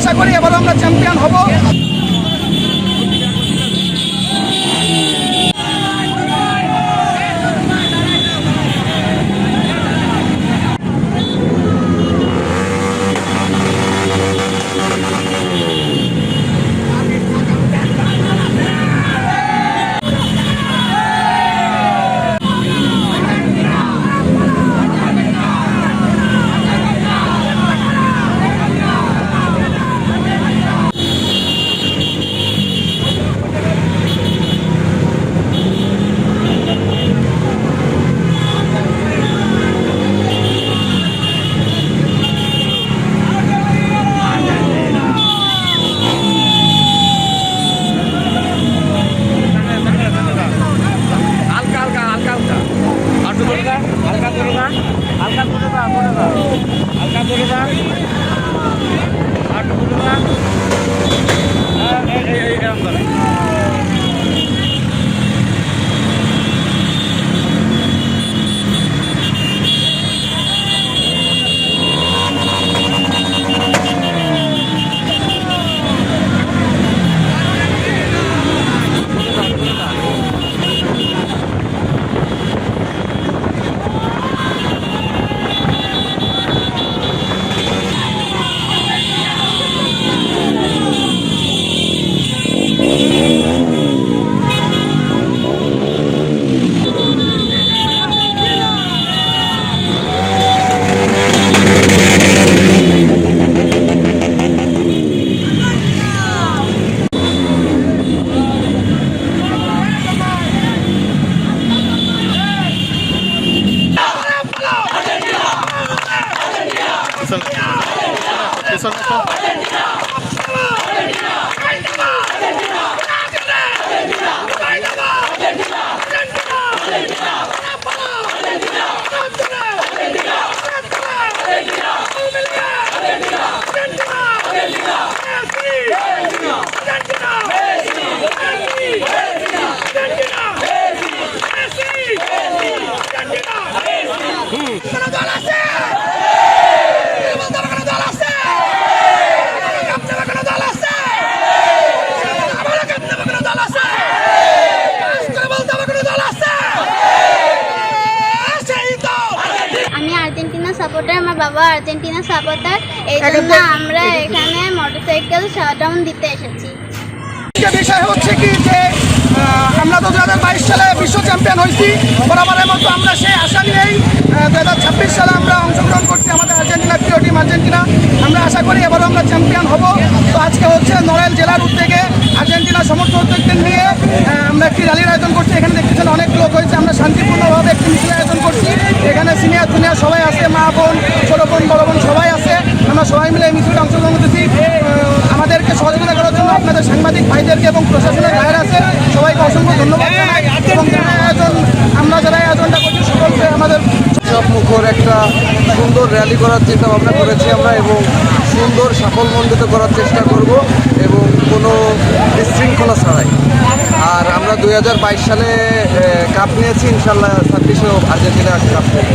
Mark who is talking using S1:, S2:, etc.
S1: আশা করি এবারও আমরা চ্যাম্পিয়ন হব।
S2: সাপোর্টার, আমার বাবা আর্জেন্টিনা সাপোর্টার, এই জন্য আমরা এখানে মোটরসাইকেল শাটডাউন দিতে এসেছি।
S1: বিষয় হচ্ছে কি যে আমরা তো 2022 সালে বিশ্ব চ্যাম্পিয়ন হয়েছি, বরাবরের মতো আমরা সেই আশা নিয়েই 2026 সালে আমরা অংশগ্রহণ করছি আমাদের আর্জেন্টিনা প্রিয় টিম আর্জেন্টিনা। আমরা আশা করি এবারও আমরা চ্যাম্পিয়ন হব। তো আজকে হচ্ছে নড়াইল জেলার উদ্যোগে আর্জেন্টিনা সমর্থকদের নিয়ে আমরা একটি র্যালির আয়োজন করছি। এখানে দেখতেছেন অনেক লোক হয়েছে। আমরা শান্তিপূর্ণভাবে একটি মিছিলের আয়োজন করছি। এখানে সিনিয়র জুনিয়র সবাই আছে, মা বোন, ছোট বোন, বড় বোন সবাই আছে। আমরা সবাই মিলে এই মিছিলে অংশগ্রহণ করতেছি। আমাদেরকে সহযোগিতা করার জন্য আপনাদের সাংবাদিক ভাইদেরকে এবং প্রশাসনের ভাইয়েরা আছে, সবাইকে অসংখ্য ধন্যবাদ জানাই। এবং আমরা যারা আয়োজনটা করছি সকলকে আমাদের
S3: মুখর একটা সুন্দর র্যালি করার চিন্তা ভাবনা করেছি আমরা, এবং সুন্দর সাফল্যমণ্ডিত করার চেষ্টা করব এবং কোনো বিশৃঙ্খলা ছাড়াই। আর আমরা 2022 সালে কাপ নিয়েছি, ইনশাল্লাহ 26 আর্জেন্টিনা কাপ নেব।